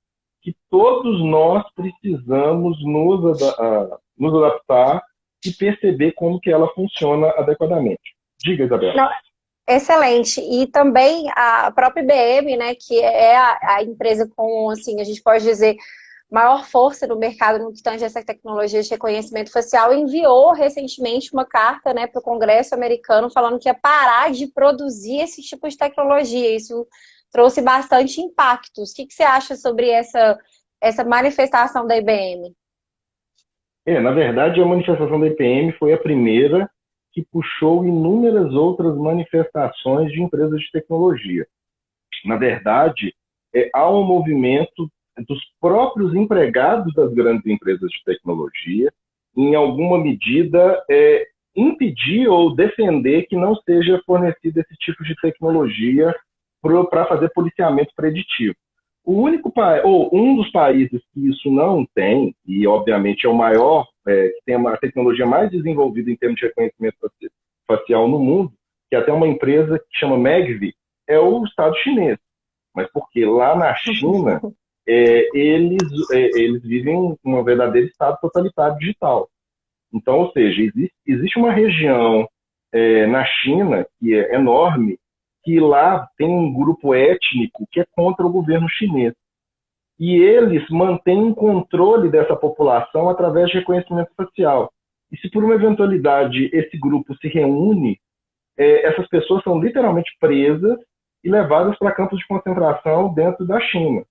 que todos nós precisamos nos adaptar e perceber como que ela funciona adequadamente. Diga, Isabela. Não, excelente. E também a própria IBM, né, que é a empresa com, assim, a gente pode dizer, maior força no mercado no que tange essa tecnologia de reconhecimento facial, enviou recentemente uma carta, né, para o Congresso americano falando que ia parar de produzir esse tipo de tecnologia. Isso trouxe bastante impactos. O que você acha sobre essa manifestação da IBM? Na verdade, a manifestação da IBM foi a primeira que puxou inúmeras outras manifestações de empresas de tecnologia. Na verdade, há um movimento dos próprios empregados das grandes empresas de tecnologia, em alguma medida, impedir ou defender que não seja fornecido esse tipo de tecnologia para fazer policiamento preditivo. O único ou um dos países que isso não tem, e obviamente é o maior, que tem a tecnologia mais desenvolvida em termos de reconhecimento facial no mundo, que é até uma empresa que chama Megvii, é o Estado chinês. Mas porque lá na China, eles vivem um verdadeiro Estado totalitário digital. Então, ou seja, existe uma região na China, que é enorme, que lá tem um grupo étnico que é contra o governo chinês. E eles mantêm um controle dessa população através de reconhecimento facial. E se por uma eventualidade esse grupo se reúne, essas pessoas são literalmente presas e levadas para campos de concentração dentro da China.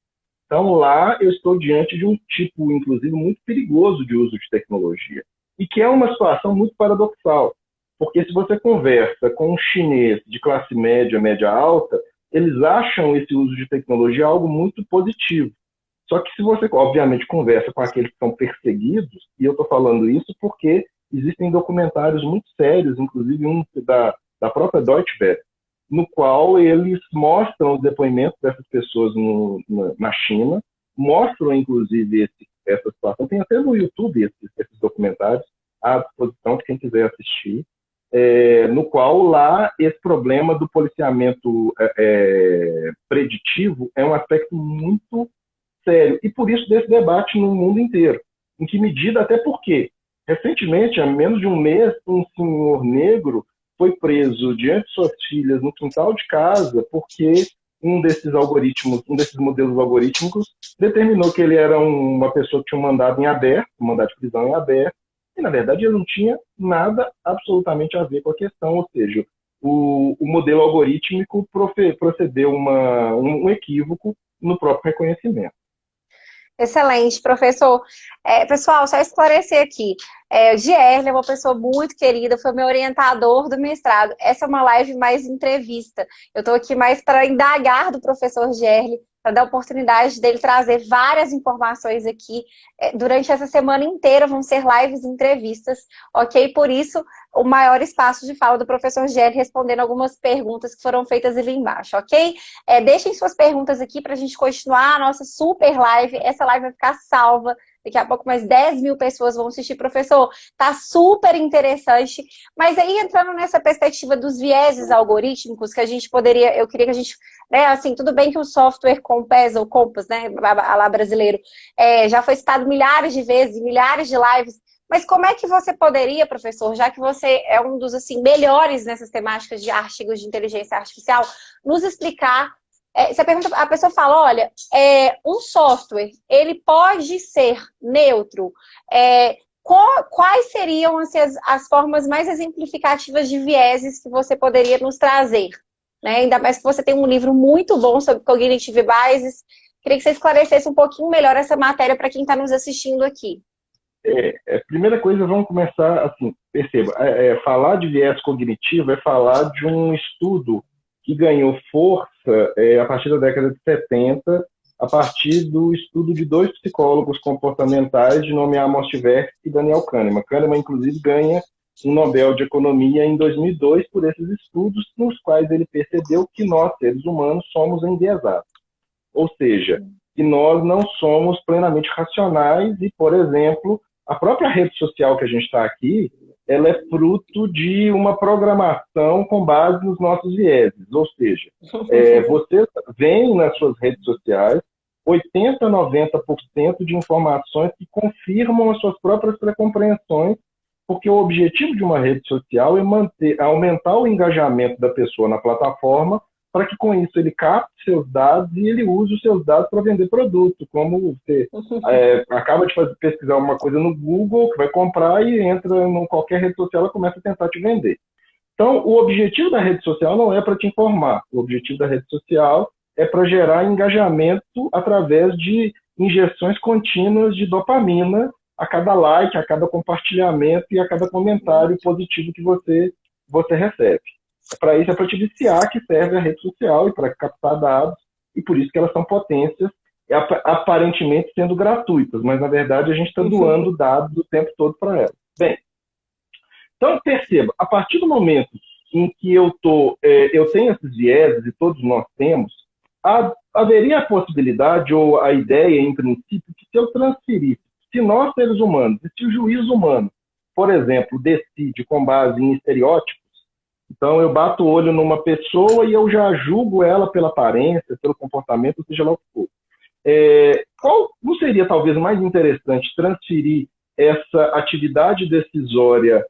Então lá eu estou diante de um tipo, inclusive, muito perigoso de uso de tecnologia. E que é uma situação muito paradoxal. Porque se você conversa com um chinês de classe média, média alta, eles acham esse uso de tecnologia algo muito positivo. Só que se você, obviamente, conversa com aqueles que são perseguidos, e eu estou falando isso porque existem documentários muito sérios, inclusive um da própria Deutsche Welle, no qual eles mostram os depoimentos dessas pessoas na China, mostram, inclusive, essa situação. Tem até no YouTube esses documentários à disposição de quem quiser assistir. No qual lá esse problema do policiamento preditivo é um aspecto muito sério. E por isso desse debate no mundo inteiro. Em que medida, até porque, recentemente, há menos de um mês, um senhor negro foi preso diante de suas filhas no quintal de casa porque um desses modelos algorítmicos determinou que ele era uma pessoa que tinha um mandado de prisão em aberto, e, na verdade, ele não tinha nada absolutamente a ver com a questão, ou seja, o modelo algorítmico procedeu um equívoco no próprio reconhecimento. Excelente, professor. Pessoal, só esclarecer aqui. O Gierle é uma pessoa muito querida, foi meu orientador do mestrado. Essa é uma live mais entrevista. Eu estou aqui mais para indagar do professor Gierle para dar a oportunidade dele trazer várias informações aqui. Durante essa semana inteira vão ser lives e entrevistas, ok? Por isso, o maior espaço de fala do professor Géry respondendo algumas perguntas que foram feitas ali embaixo, ok? Deixem suas perguntas aqui para a gente continuar a nossa super live. Essa live vai ficar salva. Daqui a pouco mais 10 mil pessoas vão assistir. Professor, tá super interessante. Mas aí, entrando nessa perspectiva dos vieses algorítmicos, que a gente poderia, eu queria que a gente, né, assim, tudo bem que o software Compass, ou Compass, né, a lá brasileiro, já foi citado milhares de vezes, milhares de lives, mas como é que você poderia, professor, já que você é um dos, assim, melhores nessas temáticas de artigos de inteligência artificial, nos explicar. Se a pessoa fala, olha, um software, ele pode ser neutro. Quais seriam assim, as formas mais exemplificativas de vieses que você poderia nos trazer? Né? Ainda mais que você tem um livro muito bom sobre Cognitive Biases. Queria que você esclarecesse um pouquinho melhor essa matéria para quem está nos assistindo aqui. Primeira coisa, vamos começar assim, perceba, falar de viés cognitivo é falar de um estudo que ganhou força a partir da década de 70, a partir do estudo de dois psicólogos comportamentais de nome Amos Tversky e Daniel Kahneman. Kahneman, inclusive, ganha um Nobel de Economia em 2002 por esses estudos, nos quais ele percebeu que nós, seres humanos, somos enviesados. Ou seja, que nós não somos plenamente racionais e, por exemplo, a própria rede social que a gente está aqui, ela é fruto de uma programação com base nos nossos vieses. Ou seja, você vê nas suas redes sociais 80%, 90% de informações que confirmam as suas próprias precompreensões, porque o objetivo de uma rede social é aumentar o engajamento da pessoa na plataforma, para que com isso ele capte seus dados e ele use os seus dados para vender produto, como você acaba de pesquisar uma coisa no Google, que vai comprar e entra em qualquer rede social e começa a tentar te vender. Então, o objetivo da rede social não é para te informar, o objetivo da rede social é para gerar engajamento através de injeções contínuas de dopamina a cada like, a cada compartilhamento e a cada comentário positivo que você recebe. Para isso, é para te viciar que serve a rede social e para captar dados, e por isso que elas são potências, aparentemente sendo gratuitas, mas na verdade a gente está doando dados o tempo todo para elas. Bem, então perceba, a partir do momento em que eu tenho esses vieses, e todos nós temos, haveria a possibilidade ou a ideia, em princípio, que se eu transferisse, se nós seres humanos, se o juízo humano, por exemplo, decide com base em estereótipos, então, eu bato o olho numa pessoa e eu já julgo ela pela aparência, pelo comportamento, seja lá o que for. Qual não seria talvez mais interessante transferir essa atividade decisória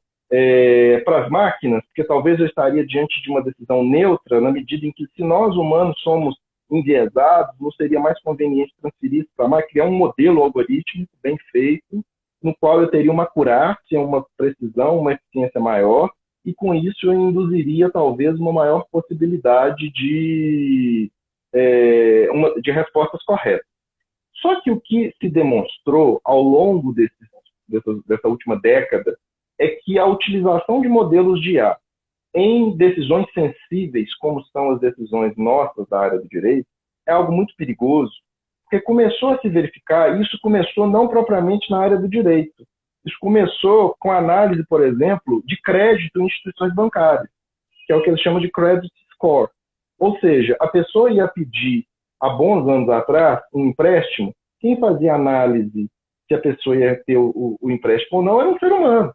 para as máquinas? Porque talvez eu estaria diante de uma decisão neutra, na medida em que, se nós humanos somos enviesados, não seria mais conveniente transferir isso para a máquina, criar um modelo algorítmico bem feito, no qual eu teria uma acurácia, uma precisão, uma eficiência maior, e com isso eu induziria talvez uma maior possibilidade de respostas corretas. Só que o que se demonstrou ao longo dessa última década é que a utilização de modelos de IA em decisões sensíveis, como são as decisões nossas da área do direito, é algo muito perigoso, porque começou a se verificar, isso começou não propriamente na área do direito, isso começou com a análise, por exemplo, de crédito em instituições bancárias, que é o que eles chamam de credit score. Ou seja, a pessoa ia pedir, há bons anos atrás, um empréstimo, quem fazia análise se a pessoa ia ter o empréstimo ou não era um ser humano.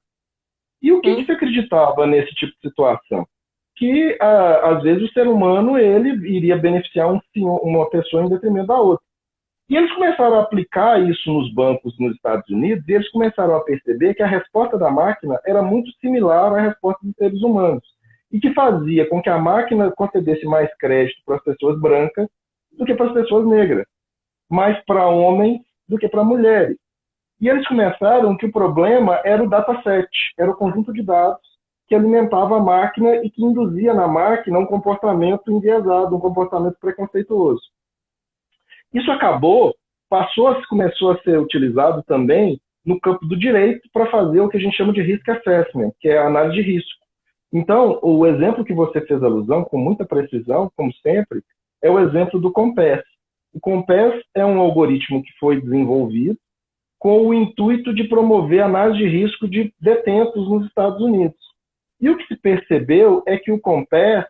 E o que se acreditava nesse tipo de situação? Que, às vezes, o ser humano ele iria beneficiar uma pessoa em detrimento da outra. E eles começaram a aplicar isso nos bancos nos Estados Unidos e eles começaram a perceber que a resposta da máquina era muito similar à resposta dos seres humanos e que fazia com que a máquina concedesse mais crédito para as pessoas brancas do que para as pessoas negras, mais para homens do que para mulheres. E eles começaram que o problema era o dataset, era o conjunto de dados que alimentava a máquina e que induzia na máquina um comportamento enviesado, um comportamento preconceituoso. Isso começou a ser utilizado também no campo do direito para fazer o que a gente chama de risk assessment, que é a análise de risco. Então, o exemplo que você fez alusão, com muita precisão, como sempre, é o exemplo do Compass. O Compass é um algoritmo que foi desenvolvido com o intuito de promover análise de risco de detentos nos Estados Unidos. E o que se percebeu é que o Compass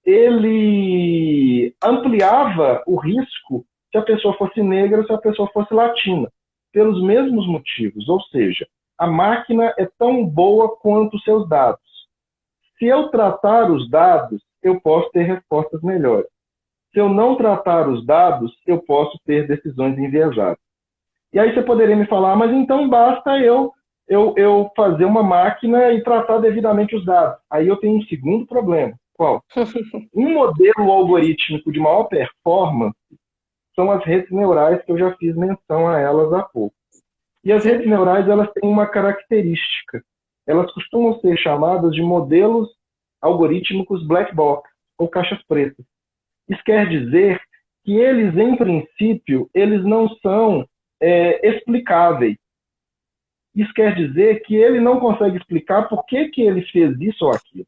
ele ampliava o risco se a pessoa fosse negra ou se a pessoa fosse latina, pelos mesmos motivos. Ou seja, a máquina é tão boa quanto os seus dados. Se eu tratar os dados, eu posso ter respostas melhores. Se eu não tratar os dados, eu posso ter decisões enviesadas. E aí você poderia me falar, mas então basta eu fazer uma máquina e tratar devidamente os dados. Aí eu tenho um segundo problema. Qual? Um modelo algorítmico de maior performance são as redes neurais, que eu já fiz menção a elas há pouco. E as redes neurais, elas têm uma característica. Elas costumam ser chamadas de modelos algorítmicos black box, ou caixas pretas. Isso quer dizer que eles, em princípio, eles não são explicáveis. Isso quer dizer que ele não consegue explicar por que ele fez isso ou aquilo.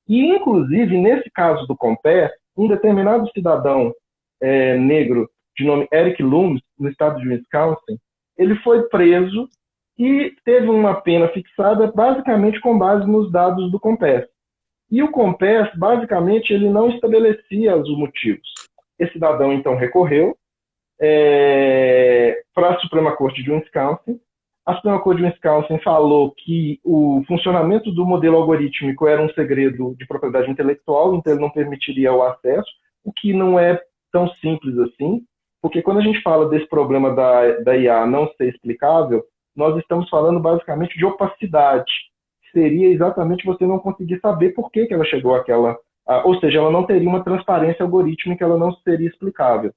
E, inclusive, nesse caso do Compass, um determinado cidadão negro de nome Eric Loomis, no estado de Wisconsin, ele foi preso e teve uma pena fixada basicamente com base nos dados do Compass. E o Compass, basicamente, ele não estabelecia os motivos. Esse cidadão, então, recorreu para a Suprema Corte de Wisconsin. A Suprema Corte de Wisconsin falou que o funcionamento do modelo algorítmico era um segredo de propriedade intelectual, então ele não permitiria o acesso, o que não é tão simples assim, porque quando a gente fala desse problema da IA não ser explicável, nós estamos falando basicamente de opacidade. Seria exatamente você não conseguir saber por que ela chegou àquela... ou seja, ela não teria uma transparência algorítmica, ela não seria explicável.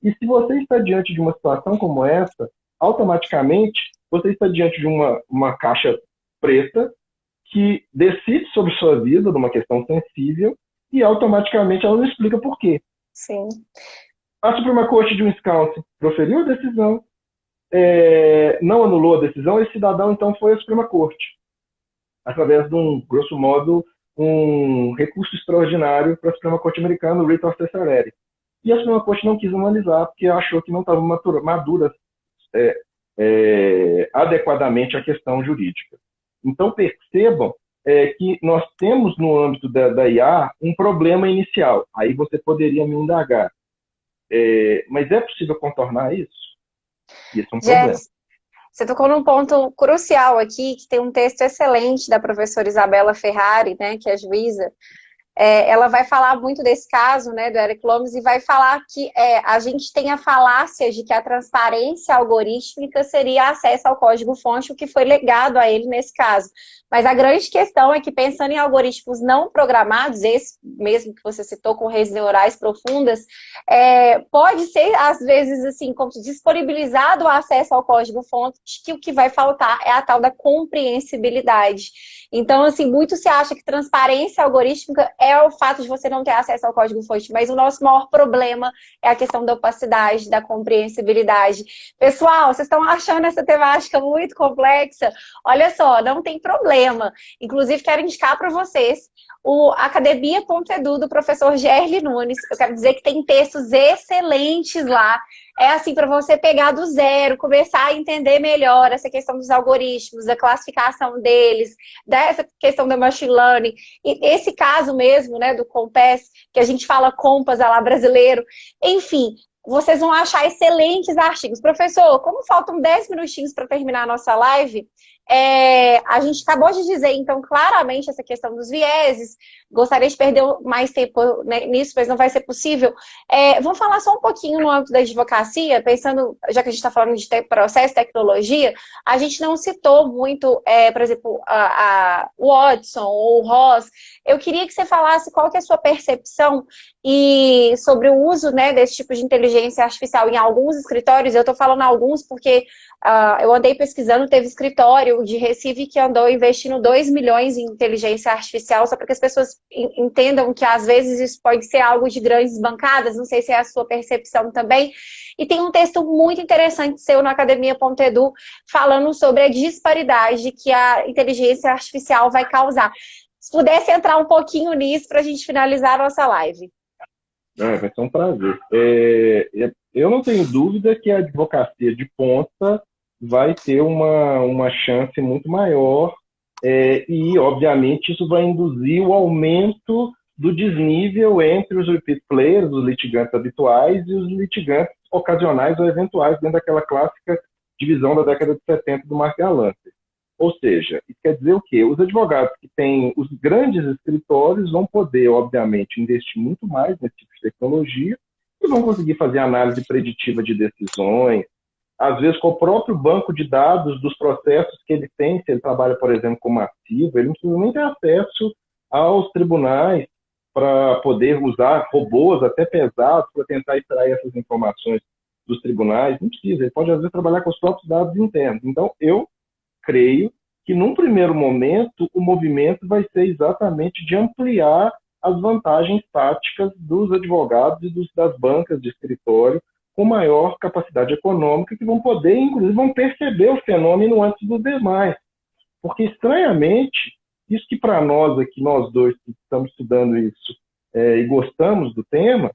E se você está diante de uma situação como essa, automaticamente você está diante de uma caixa preta que decide sobre sua vida, numa questão sensível, e automaticamente ela não explica por quê. Sim. A Suprema Corte de Wisconsin proferiu a decisão, não anulou a decisão, esse cidadão então foi à Suprema Corte, através de grosso modo, um recurso extraordinário para a Suprema Corte americana, o writ of certiorari. E a Suprema Corte não quis analisar, porque achou que não estava madura adequadamente a questão jurídica. Então, percebam que nós temos, no âmbito da IA, um problema inicial. Aí você poderia me indagar. Mas é possível contornar isso? Isso é um problema. Você tocou num ponto crucial aqui, que tem um texto excelente da professora Isabela Ferrari, né, que é juíza. Ela vai falar muito desse caso, né, do Eric Loomis, e vai falar que a gente tem a falácia de que a transparência algorítmica seria acesso ao código-fonte, o que foi legado a ele nesse caso. Mas a grande questão é que, pensando em algoritmos não programados, esse mesmo que você citou, com redes neurais profundas, pode ser, às vezes, assim, como disponibilizado o acesso ao código-fonte, que o que vai faltar é a tal da compreensibilidade. Então, assim, muito se acha que transparência algorítmica é o fato de você não ter acesso ao código-fonte, mas o nosso maior problema é a questão da opacidade, da compreensibilidade. Pessoal, vocês estão achando essa temática muito complexa? Olha só, não tem problema. Inclusive, quero indicar para vocês o Academia.edu do professor Gerli Nunes. Eu quero dizer que tem textos excelentes lá. É assim, para você pegar do zero, começar a entender melhor essa questão dos algoritmos, da classificação deles, dessa questão da machine learning. E esse caso mesmo, né, do Compass, que a gente fala Compass lá brasileiro. Enfim, vocês vão achar excelentes artigos. Professor, como faltam 10 minutinhos para terminar a nossa live, a gente acabou de dizer, então, claramente essa questão dos vieses. Gostaria de perder mais tempo nisso, mas não vai ser possível. Vamos falar só um pouquinho no âmbito da advocacia, pensando, já que a gente está falando de processo e tecnologia, a gente não citou muito, por exemplo, o Watson ou o Ross. Eu queria que você falasse qual que é a sua percepção e sobre o uso, né, desse tipo de inteligência artificial em alguns escritórios. Eu estou falando alguns porque eu andei pesquisando, teve escritório de Recife que andou investindo 2 milhões em inteligência artificial, só para que as pessoas entendam que às vezes isso pode ser algo de grandes bancadas, não sei se é a sua percepção também. E tem um texto muito interessante seu no Academia.edu falando sobre a disparidade que a inteligência artificial vai causar. Se pudesse entrar um pouquinho nisso para a gente finalizar a nossa live. Vai ser um prazer. eu não tenho dúvida que a advocacia de ponta vai ter uma chance muito maior, e, obviamente, isso vai induzir o aumento do desnível entre os repeat players, os litigantes habituais, e os litigantes ocasionais ou eventuais, dentro daquela clássica divisão da década de 70 do Mark Galanter. Ou seja, isso quer dizer o quê? Os advogados que têm os grandes escritórios vão poder, obviamente, investir muito mais nesse tipo de tecnologia e vão conseguir fazer análise preditiva de decisões, às vezes com o próprio banco de dados dos processos que ele tem, se ele trabalha, por exemplo, com massivo, ele não precisa nem ter acesso aos tribunais para poder usar robôs até pesados para tentar extrair essas informações dos tribunais. Não precisa, ele pode, às vezes, trabalhar com os próprios dados internos. Então, eu creio que, num primeiro momento, o movimento vai ser exatamente de ampliar as vantagens táticas dos advogados e das bancas de escritório com maior capacidade econômica, que vão poder, inclusive, vão perceber o fenômeno antes dos demais. Porque, estranhamente, isso que para nós aqui, nós dois que estamos estudando isso e gostamos do tema,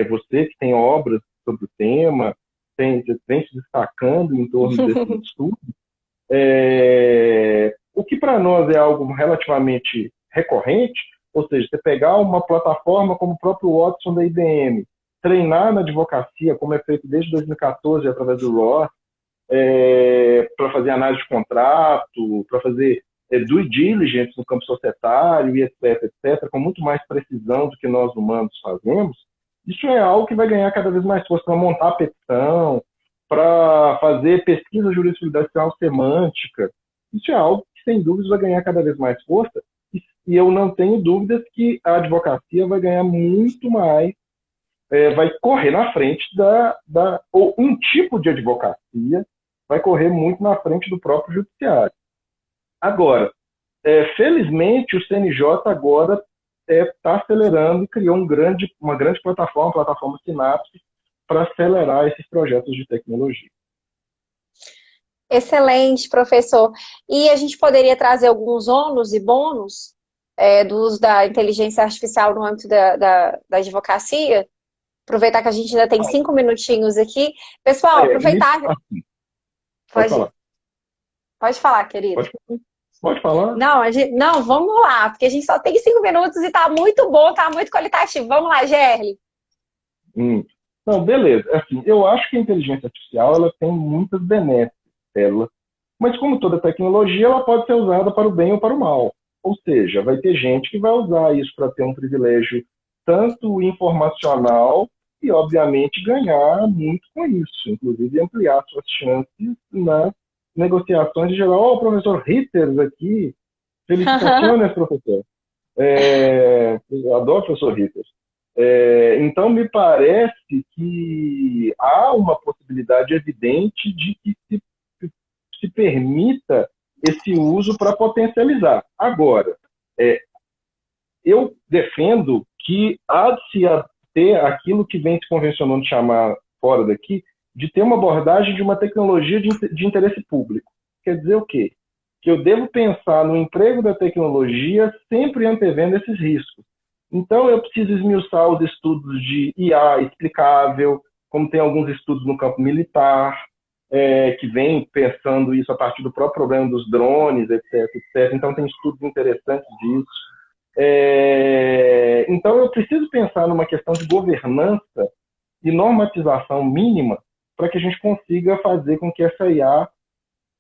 você que tem obras sobre o tema, vem se destacando em torno desse estudo, o que para nós é algo relativamente recorrente, ou seja, você pegar uma plataforma como o próprio Watson da IBM, treinar na advocacia, como é feito desde 2014 através do Roth, para fazer análise de contrato, para fazer due diligence no campo societário, e etc, etc, com muito mais precisão do que nós humanos fazemos, isso é algo que vai ganhar cada vez mais força para montar petição, para fazer pesquisa jurisprudencial semântica. Isso é algo que, sem dúvidas, vai ganhar cada vez mais força, e eu não tenho dúvidas que a advocacia vai ganhar muito mais, vai correr na frente ou um tipo de advocacia vai correr muito na frente do próprio judiciário. Agora, felizmente, o CNJ agora está acelerando e criou uma grande plataforma, a plataforma Sinapse, para acelerar esses projetos de tecnologia. Excelente, professor. E a gente poderia trazer alguns ônus e bônus do uso da inteligência artificial no âmbito da advocacia? Aproveitar que a gente ainda tem 5 minutinhos aqui. Pessoal, aproveitar... Pode falar. Pode falar, querido. Pode falar. Não, vamos lá, porque a gente só tem 5 minutos e tá muito bom, tá muito qualitativo. Vamos lá, Gerli. Não, beleza. Assim, eu acho que a inteligência artificial ela tem muitas benesses, mas como toda tecnologia, ela pode ser usada para o bem ou para o mal. Ou seja, vai ter gente que vai usar isso para ter um privilégio tanto informacional e, obviamente, ganhar muito com isso, inclusive ampliar suas chances nas negociações de geral. O professor Ritter aqui, felicitações, professor. Eu adoro o professor Ritter. Então, me parece que há uma possibilidade evidente de que se permita esse uso para potencializar. Agora, eu defendo que há de se ter aquilo que vem se convencionando chamar fora daqui, de ter uma abordagem de uma tecnologia de interesse público. Quer dizer o quê? Que eu devo pensar no emprego da tecnologia sempre antevendo esses riscos. Então, eu preciso esmiuçar os estudos de IA explicável, como tem alguns estudos no campo militar, que vem pensando isso a partir do próprio problema dos drones, etc, etc. Então, tem estudos interessantes disso. Então, eu preciso pensar numa questão de governança e normatização mínima para que a gente consiga fazer com que essa IA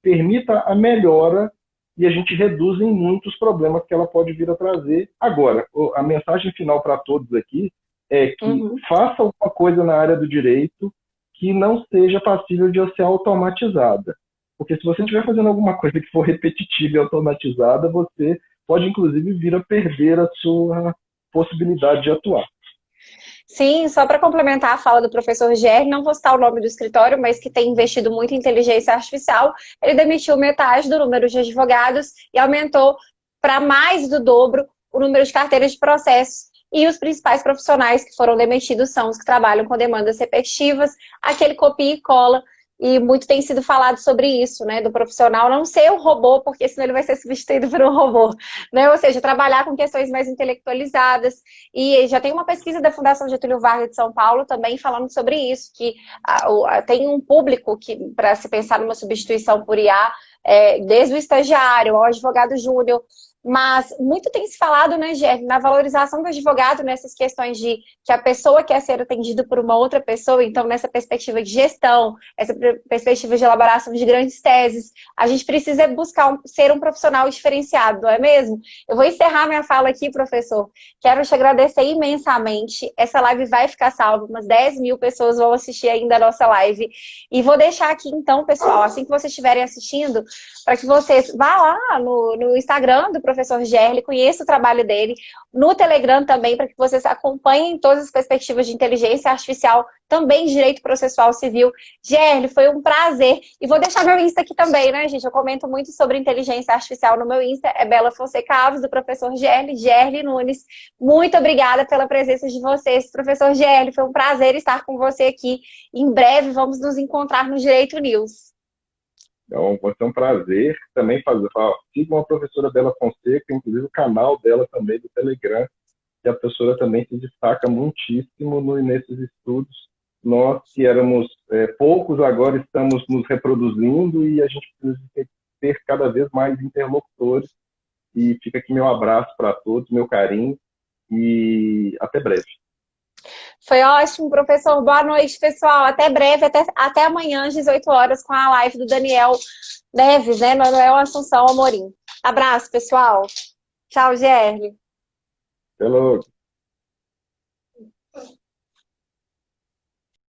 permita a melhora e a gente reduza em muito os problemas que ela pode vir a trazer. Agora, a mensagem final para todos aqui é que faça alguma coisa na área do direito que não seja passível de ser automatizada. Porque se você estiver fazendo alguma coisa que for repetitiva e automatizada, você pode, inclusive, vir a perder a sua possibilidade de atuar. Sim, só para complementar a fala do professor Gerli, não vou citar o nome do escritório, mas que tem investido muito em inteligência artificial, ele demitiu metade do número de advogados e aumentou para mais do dobro o número de carteiras de processos. E os principais profissionais que foram demitidos são os que trabalham com demandas repetitivas, aquele copia e cola e muito tem sido falado sobre isso, né, do profissional não ser o robô, porque senão ele vai ser substituído por um robô, né, ou seja, trabalhar com questões mais intelectualizadas, e já tem uma pesquisa da Fundação Getúlio Vargas de São Paulo também falando sobre isso, que tem um público que, para se pensar numa substituição por IA, desde o estagiário ao advogado júnior, mas muito tem se falado, né, Jeff, na valorização do advogado, nessas questões de que a pessoa quer ser atendida por uma outra pessoa, então nessa perspectiva de gestão, essa perspectiva de elaboração de grandes teses, a gente precisa buscar ser um profissional diferenciado, não é mesmo? Eu vou encerrar minha fala aqui, professor. Quero te agradecer imensamente. Essa live vai ficar salva, umas 10 mil pessoas vão assistir ainda a nossa live. E vou deixar aqui então, pessoal, assim que vocês estiverem assistindo, para que vocês vá lá no Instagram do professor Gerli, conheça o trabalho dele, no Telegram também, para que vocês acompanhem todas as perspectivas de inteligência artificial, também de direito processual civil. Gerli, foi um prazer. E vou deixar meu Insta aqui também, né, gente? Eu comento muito sobre inteligência artificial no meu Insta, é Bela Fonseca Alves, do professor Gerli Nunes. Muito obrigada pela presença de vocês, professor Gerli. Foi um prazer estar com você aqui. Em breve vamos nos encontrar no Direito News. Então, vai ser um prazer também sigam a professora Bela Fonseca, inclusive o canal dela também do Telegram, que a professora também se destaca muitíssimo nesses estudos. Nós que éramos poucos, agora estamos nos reproduzindo e a gente precisa ter cada vez mais interlocutores. E fica aqui meu abraço para todos, meu carinho e até breve. Foi ótimo, professor. Boa noite, pessoal. Até breve, até amanhã às 18 horas com a live do Daniel Neves, né? Manuel Assunção Amorim. Abraço, pessoal. Tchau, Gerli. Até logo.